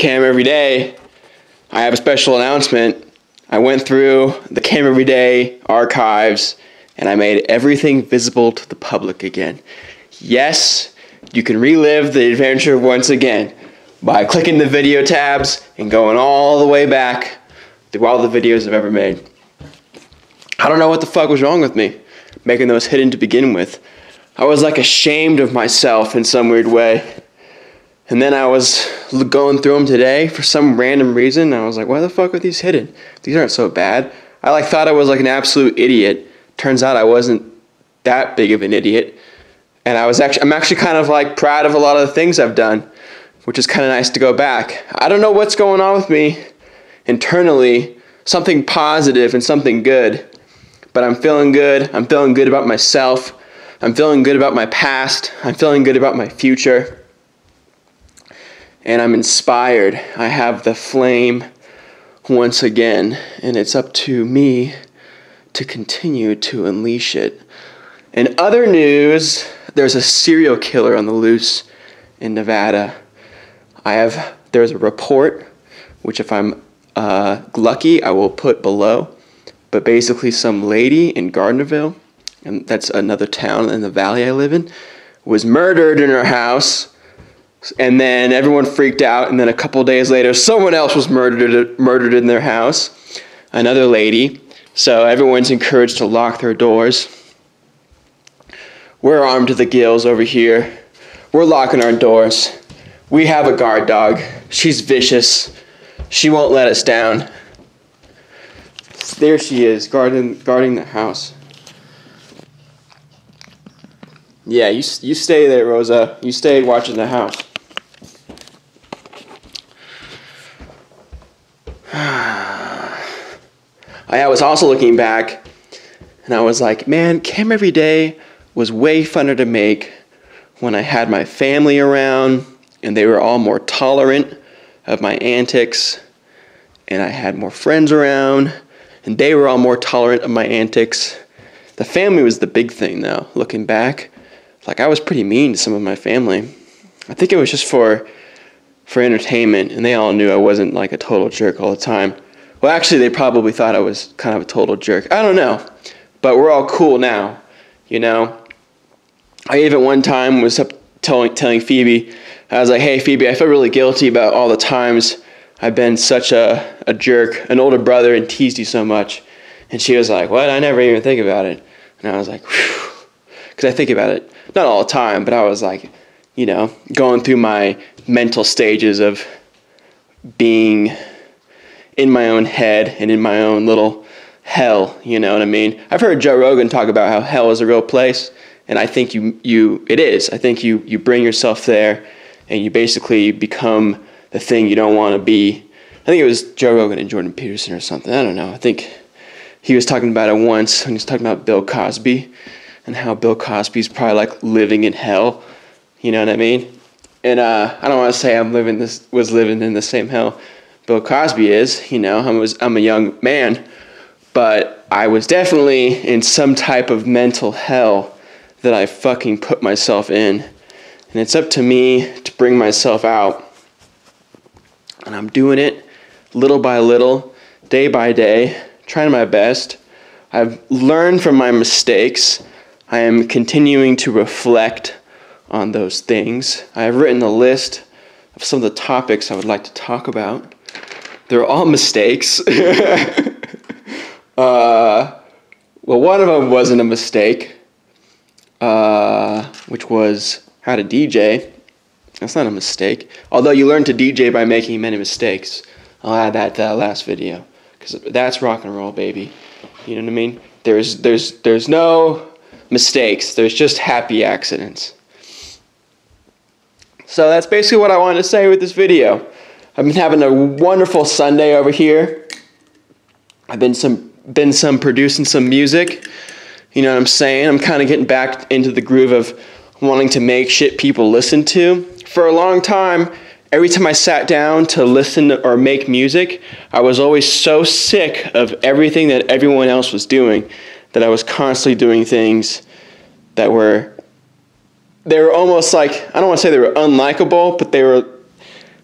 Cam Everyday, I have a special announcement. I went through the Cam Everyday archives and I made everything visible to the public again. Yes, you can relive the adventure once again by clicking the video tabs and going all the way back through all the videos I've ever made. I don't know what the fuck was wrong with me making those hidden to begin with. I was like ashamed of myself in some weird way. And then I was going through them today for some random reason. And I was like, why the fuck are these hidden? These aren't so bad. I thought I was like an absolute idiot. Turns out I wasn't that big of an idiot. And I'm actually kind of like proud of a lot of the things I've done, which is kind of nice to go back. I don't know what's going on with me internally, something positive and something good. But I'm feeling good. I'm feeling good about myself. I'm feeling good about my past. I'm feeling good about my future. And I'm inspired. I have the flame once again, and it's up to me to continue to unleash it. In other news, there's a serial killer on the loose in Nevada. There's a report, which if I'm lucky, I will put below. But basically some lady in Gardnerville, and that's another town in the valley I live in, was murdered in her house. And then everyone freaked out, and then a couple days later, someone else was murdered in their house, another lady. So everyone's encouraged to lock their doors. We're armed to the gills over here. We're locking our doors. We have a guard dog. She's vicious. She won't let us down. There she is, guarding the house. Yeah, you stay there, Rosa. You stay watching the house. I was also looking back, and I was like, man, Cam Everyday was way funner to make when I had my family around, and they were all more tolerant of my antics, and I had more friends around, and they were all more tolerant of my antics. The family was the big thing, though, looking back. Like, I was pretty mean to some of my family. I think it was just for entertainment, and they all knew I wasn't like a total jerk all the time. Well, actually, they probably thought I was kind of a total jerk. I don't know, but we're all cool now, you know? I even one time was up telling Phoebe, I was like, hey, Phoebe, I feel really guilty about all the times I've been such a jerk, an older brother, and teased you so much. And she was like, what? I never even think about it. And I was like, whew. Because I think about it, not all the time, but I was like, you know, going through my mental stages of being in my own head and in my own little hell, you know what I mean? I've heard Joe Rogan talk about how hell is a real place, and I think it is. I think you bring yourself there, and you basically become the thing you don't want to be. I think it was Joe Rogan and Jordan Peterson or something. I don't know. I think he was talking about it once when he was talking about Bill Cosby and how Bill Cosby's probably like living in hell, you know what I mean? And I don't want to say was living in the same hell Bill Cosby is, you know. I'm a young man, but I was definitely in some type of mental hell that I fucking put myself in. And it's up to me to bring myself out. And I'm doing it little by little, day by day, trying my best. I've learned from my mistakes. I am continuing to reflect on those things. I have written a list of some of the topics I would like to talk about. They're all mistakes. Well, one of them wasn't a mistake, which was how to DJ. That's not a mistake. Although you learn to DJ by making many mistakes. I'll add that to that last video, because that's rock and roll, baby. You know what I mean? There's no mistakes. There's just happy accidents. So that's basically what I wanted to say with this video. I've been having a wonderful Sunday over here. I've been producing some music. You know what I'm saying? I'm kind of getting back into the groove of wanting to make shit people listen to. For a long time, every time I sat down to listen or make music, I was always so sick of everything that everyone else was doing that I was constantly doing things that were almost like, I don't want to say they were unlikable, but they were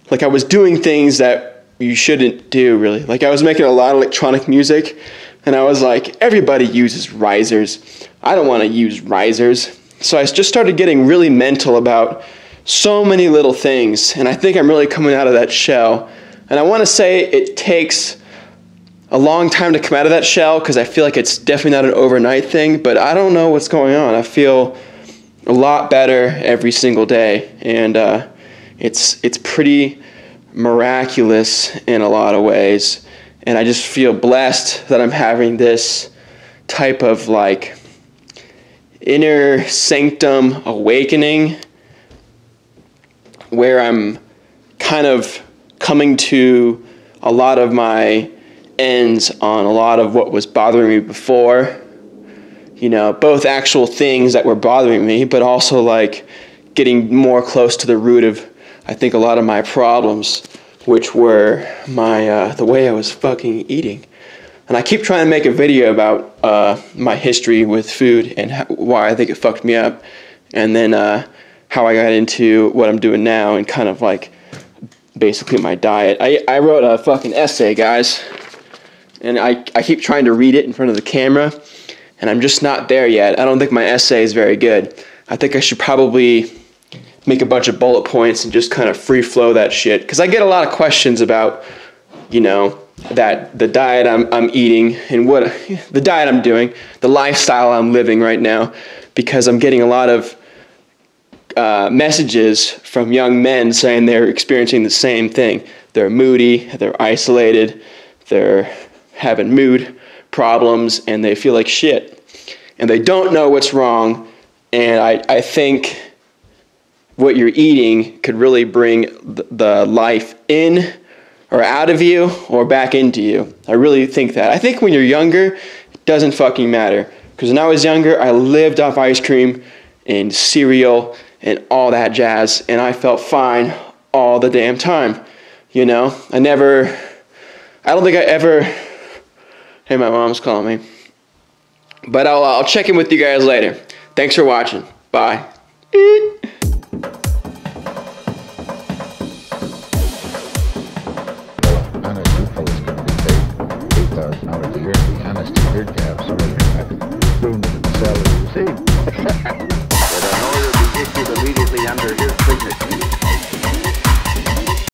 like I was doing things that you shouldn't do, really. Like I was making a lot of electronic music, and I was like, everybody uses risers. I don't want to use risers. So I just started getting really mental about so many little things, and I think I'm really coming out of that shell. And I want to say it takes a long time to come out of that shell, because I feel like it's definitely not an overnight thing, but I don't know what's going on. I feel a lot better every single day, and it's pretty miraculous in a lot of ways. And I just feel blessed that I'm having this type of like inner sanctum awakening where I'm kind of coming to a lot of my ends on a lot of what was bothering me before. You know, both actual things that were bothering me, but also like getting more close to the root of, I think, a lot of my problems, which were my the way I was fucking eating. And I keep trying to make a video about my history with food and why I think it fucked me up, and then how I got into what I'm doing now and kind of like basically my diet. I wrote a fucking essay, guys, and I keep trying to read it in front of the camera, and I'm just not there yet. I don't think my essay is very good. I think I should probably make a bunch of bullet points and just kind of free flow that shit, because I get a lot of questions about, you know, that the diet I'm eating and what the diet I'm doing, the lifestyle I'm living right now, because I'm getting a lot of messages from young men saying they're experiencing the same thing. They're moody, they're isolated, they're having mood problems, and they feel like shit. And they don't know what's wrong, and I think what you're eating could really bring the life in or out of you or back into you. I really think that. I think when you're younger, it doesn't fucking matter. Because when I was younger, I lived off ice cream and cereal and all that jazz, and I felt fine all the damn time. You know? I don't think I ever... Hey, my mom's calling me. But I'll check in with you guys later. Thanks for watching. Bye.